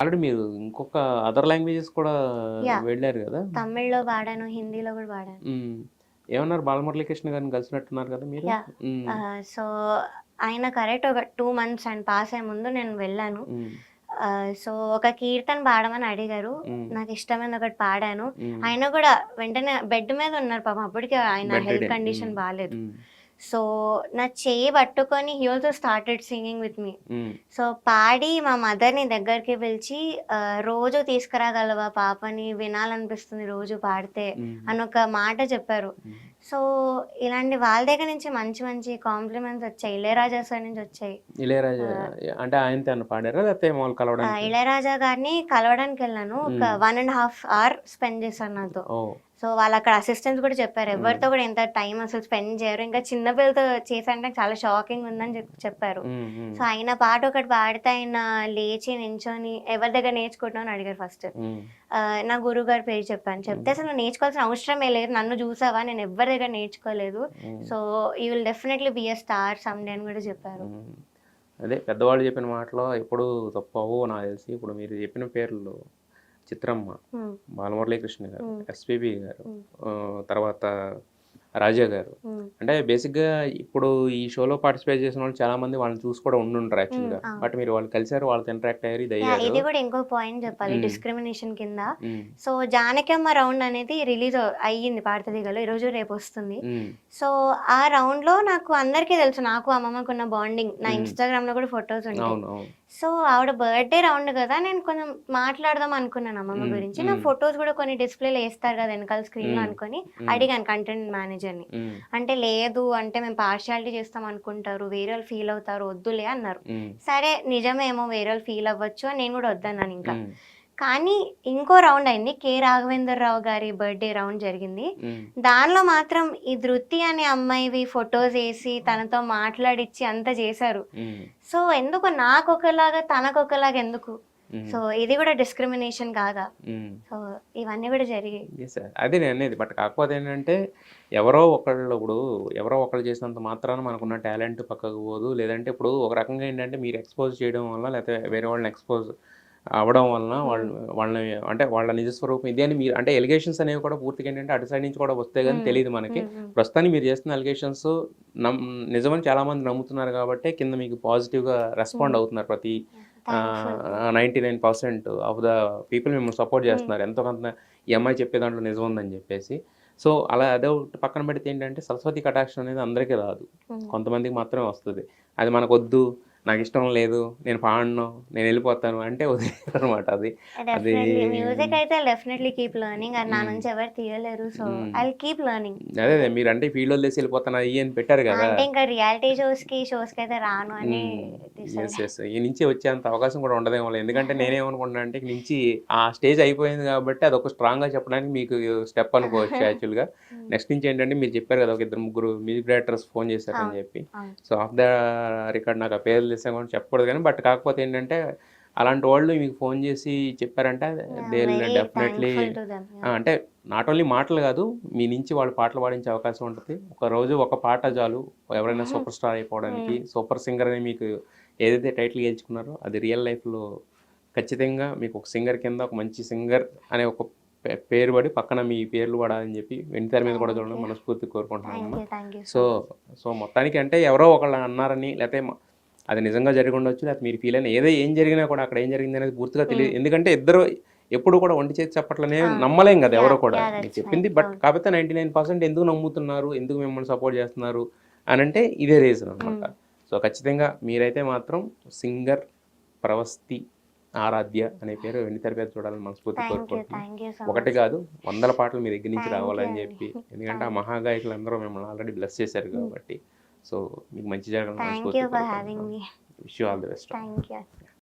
Already మీరు ఇంకొక other languages కూడా యాహ్! వెళ్ళారు గదా! తమిళ్‌లో పాడాను, హిందీలో గూడా పాడాను. హ్మ్. ఏమన్నారు బాలమురళీకృష్ణ గారిని కలిసినట్టున్నారు గదా మీరు? యాహ్! హ్మ్. సో, ఆయన కరెక్ట్ ఒక 2 మంత్స్ ఆయన పాస్ అయ్యే ముందు నేను వెళ్ళాను. హ్మ్. సో, ఒక కీర్తన పాడమని అడిగారు. హ్మ్. నాకిష్టమైంది ఒకటి పాడాను. హ్మ్. ఆయన గూడా వెంటనే బెడ్ మీద ఉన్నారు పాపం. అప్పటికి ఆయన bed health ridden. Hmm. Condition బాలేదు. హ్మ్. సో, నా చెయ్యి పట్టుకొని he also started singing with me. Hmm. So, పాడి మా మదర్‌ని దగ్గరికి పిలిచి "రోజు తీసుకురాగలవా పాపని? వినాలనిపిస్తుంది రోజు పాడితే" హ్మ్. అని ఒక మాట చెప్పారు. హ్మ్. సో, ఇలాంటి వాళ్ళ దగ్గర నుంచి మంచి మంచి కాంప్లిమెంట్స్ వచ్చాయి. ఇళయరాజా సార్ నుంచి వచ్చాయి. ఇళయరాజా ఆహ్, అంటే ఆయనతో ఏమన్నా పాడారా? లేకపోతే మాములు కలవడానికి? ఇళయరాజా గారిని కలవడానికెళ్ళాను. ఒక హ్మ్. 1 ½ అవర్ స్పెండ్ చేశారు నాతో. ఓహ్! సో, వాళ్ళక్కడ అసిస్టెంట్స్ కూడా చెప్పారు. హ్మ్. ఎవరితో కూడా ఇంత టైమ్ అసలు స్పెండ్ చేయరు. ఇంకా చిన్న పిల్లలతో చేశారంటే చాలా షాకింగ్ ఉందని చెప్పారు. హ్మ్. హ్మ్. సో, ఆయన పాట ఒకటి పాడితే ఆయన లేచి నించొని ఎవరి దగ్గర నేర్చుకుంటున్నావు అని అడిగారు ఫస్ట్. హ్మ్. నా గురువుగారి పేరు చెప్పాను. చెప్తే హ్మ్. అసలు నువ్వు నేర్చుకోవాల్సిన అవసరమే లేదు. నన్ను చూసావా నేను ఎవ్వరి దగ్గర నేర్చుకోలేదు. Hmm. So, you will definitely be a star someday అని కూడా చెప్పారు. హ్మ్. అదే పెద్దవాళ్ళు చెప్పిన మాటలో ఎప్పుడూ తప్పవు నాకు తెలిసి. ఇప్పుడు మీరు చెప్పిన పేర్లు చిత్రమ్మ, హ్మ్. బాలమురళీకృష్ణ గారు, హ్మ్. ఎస్‌పీబీ గారు, హ్మ్. తర్వాత రాజా గారు. హ్మ్. అంటే బేసిక్‌గా ఇప్పుడు ఈ షోలో పార్టిసిపేట్ చేసిన వాళ్ళు చాలామంది వాళ్ళని చూసి కూడా ఉండుంటారు హ్మ్. యాక్చువల్‌గా. అవును. బట్ మీరు వాళ్ళని కలిసారు, వాళ్ళతో ఇంటరాక్ట్ అయ్యారు, యాహ్! ఇదయ్యారు. ఇది గూడా ఇంకో పాయింట్ జెప్పాలి హ్మ్. డిస్క్రిమినేషన్ కింద. హ్మ్. సో, 'జానకమ్మ రౌండ్' అనేది రిలీజ్ అయ్యింది 'పాడతీగలో' ఈరోజు రేపొస్తుంది. హ్మ్. సో, ఆ రౌండ్‌లో నాకు అందరికీ తెలుసు. నాకు అమ్మమ్మకున్న బాండింగ్. నా హ్మ్. ఇన్‌స్టాగ్రామ్‌లో గూడా ఫోటోస్ ఉంటాయి. అవును. అవును. సో, ఆవిడ బర్త్‌డే రౌండ్ గదా! నేను కొంచెం మాట్లాడదాం అనుకున్నాను అమ్మమ్మ హ్మ్. గురించి. నా హ్మ్. ఫోటోస్ గూడా కొన్ని డిస్‌ప్లేలో ఏస్తారు గదా! ఎనకాల స్క్రీన్‌లో హ్మ్. అనుకోని హ్మ్. అడిగాను కంటెంట్ మేనేజర్‌ని. హ్మ్. అంటే, లేదు అంటే మేము పార్షియాలిటీ చేస్తాం అనుకుంటారు. వేరే వాళ్ళు ఫీల్ అవుతారు. వద్దులే అన్నారు. హ్మ్. సరే నిజమేమో వేరే వాళ్ళు ఫీల్ అవ్వచ్చు అని నేను గూడా వద్దన్నానింక. హ్మ్. కానీ ఇంకో రౌండ్ అయింది. 'రాఘవేంద్రరావు' గారి బర్త్‌డే రౌండ్ జరిగింది. హ్మ్. దానిలో మాత్రం ఈ 'ధృతి' అనే అమ్మాయివి ఫోటోసేసి తనతో మాట్లాడిచ్చి అంతా చేశారు. హ్మ్. సో, ఎందుకు నాకొకలాగా తనకొకలాగా ఎందుకు? హ్మ్. సో, ఇది గూడా డిస్క్రిమినేషన్ కాదా? హ్మ్. సో, ఇవన్నీ గూడా జరిగాయి. యెస్. అదే నేననేది. బట్ కాకపోతే ఏంటంటే, ఎవరో ఒకళ్ళు ఇప్పుడు ఎవరో ఒకళ్ళు చేసినంత మాత్రాన మనకున్న టాలెంట్ పక్కకు పోదు. లేదంటే ఇప్పుడు ఒక రకంగా ఏంటంటే, మీరు ఎక్స్‌పోజ్ చేయడం వల్ల, లేకపోతే వేరే వాళ్ళని ఎక్స్‌పోజ్ అవ్వడం వలన హ్మ్. వాళ్ళని అంటే వాళ్ళ నిజ స్వరూపం ఇదే అని మీరు అంటే ఎలిగేషన్స్ అనేవి కూడా పూర్తిగా ఏంటంటే, అటు సైడ్ నుంచి కూడా వస్తే గాని హ్మ్. తెలీదు మనకి. హ్మ్. హ్మ్. ప్రస్తుతానికి మీరు చేస్తున్న ఎలిగేషన్స్ నమ్ నిజమని చాలామంది నమ్ముతున్నారు కాబట్టే కింద మీకు పాజిటివ్‌గా రెస్పాండ్ హ్మ్. అవుతున్నారు. ప్రతి థాంక్ఫుల్. 99% ఆఫ్ ద పీపుల్ మిమ్మల్ని సపోర్ట్ హ్మ్. చేస్తున్నారు. ఎంతో కొంత ఈ అమ్మాయి చెప్పే దాంట్లో నిజం ఉందని జెప్పేసి. సో, అలా అదొకటి పక్కన పెడితే ఏంటంటే, సరస్వతి కటాక్షం అనేది అందరికీ రాదు. హ్మ్. కొంతమందికి మాత్రమే వస్తది. అది మనకొద్దు, నాకిష్టం లేదు, నేను పాడను, నేనెళ్ళిపోతాను అంటే వదిలేయరనమాట అది. అది డెఫినెట్‌లీ. మ్యూజిక్ అయితే ఐల్ డెఫినెట్‌లీ కీప్ లెర్నింగ్. అది నా హ్మ్. నుంచి ఎవరు తీయలేరు. సో, హ్మ్. ఐ విల్ కీప్ లెర్నింగ్ అదే అంతే. మీరంటే ఈ ఫీల్డ్ వదిలేసి ఎళ్ళిపోతాను అయ్యి అని పెట్టారు గదా! అంటే ఇంకా రియాలిటీ షోస్‌కైతే రాను అని హ్మ్. డిసైడ్. యెస్. యెస్. ఈ నుంచి వచ్చేంత అవకాశం కూడా ఉండదేమోలే. ఎందుకంటే నేనేమనుకుంటున్నా అంటే ఇక నుంచి ఆ స్టేజ్ అయిపోయింది కాబట్టి అదొక స్ట్రాంగ్‌గా చెప్పడానికి మీకు స్టెప్ అనుకోవచ్చు యాక్చువల్‌గా. హ్మ్. నెక్స్ట్ నుంచి ఏంటంటే మీరు చెప్పారు కదా! ఒక ఇద్దరు ముగ్గురు మ్యూజిక్ డైరెక్టర్స్ ఫోన్ చేశారని అవును. చెప్పి. అవును. సో, ఆఫ్ ద రికార్డ్ నాకు ఆ పేర్లు తెలిసినా కూడా చెప్పకూడదు గానీ బట్ కాకపోతే ఏంటంటే అలాంటి వాళ్ళు మీకు ఫోన్ చేసి చెప్పారంటే they yeah! Will very definitely thankful to them. Yeah! అంటే నాట్ ఓన్లీ మాటలు కాదు మీ నుంచి వాళ్ళు పాటలు పాడించే అవకాశం ఉంటది. ఒకరోజు ఒక పాట చాలు ఎవరైనా సూపర్ స్టార్ అయిపోవడానికి. హ్మ్. సూపర్ సింగర్ అని మీకు ఏదైతే టైటిల్ గెలుచుకున్నారో అది రియల్ లైఫ్‌లో ఖచ్చితంగా మీకు ఒక సింగర్ కింద ఒక మంచి సింగర్ అనే ఒక పేరు పడి పక్కన మీ పేర్లు పడాలని చెప్పి వెండితెర మీద కూడా థాంక్ చూడడం యూ. మనస్ఫూర్తిగా కోరుకుంటున్నానమ్మా. Thank you so so, much. So మొత్తానికి అంటే ఎవరో ఒకళ్ళు అన్నారని లేతే అది నిజంగా జరిగి ఉండొచ్చు. లేకపోతే మీరు ఫీల్ అయిన ఏం జరిగినా కూడా అక్కడ ఏం జరిగిందనేది పూర్తిగా తెలీదు. హ్మ్. ఎందుకంటే ఇద్దరు ఎప్పుడు కూడా ఒంటి చేతి చప్పట్లనే ఆ! నమ్మలేం కదా! ఎవరు యాహ్! కూడా. యాహ్! మీరు దట్స్ చెప్పింది రైట్. బట్ అవును. కాకపోతే 99% ఎందుకు నమ్ముతున్నారు? ఎందుకు మిమ్మల్ని సపోర్ట్ చేస్తున్నారు? అనంటే ఇదే రీజన్ అనమాట. హ్మ్. సో, ఖచ్చితంగా మీరైతే మాత్రం సింగర్ ప్రవస్తి ఆరాధ్య అనే పేరు వెండితెర మీద చూడాలని మనస్ఫూర్తిగా కోరుకుంటున్నా. థాంక్ యూ సో ఒకటి మచ్. కాదు వందల పాటలు మీ దగ్గర నుంచి థాంక్ యూ రావాలని అండి. చెప్పి. ఎందుకంటే ఆ థాంక్ యూ. మహాగాయకులందరూ మిమ్మల్ని ఆల్రెడీ బ్లెస్ చేశారు హ్మ్. కాబట్టి. సో, మీకు మంచి జరగాలని థాంక్ యూ మనస్ఫూర్తిగా ఫర్ హావింగ్ కోరుకుంటున్నాను. Me. Wish you all yeah! The best. Thank you.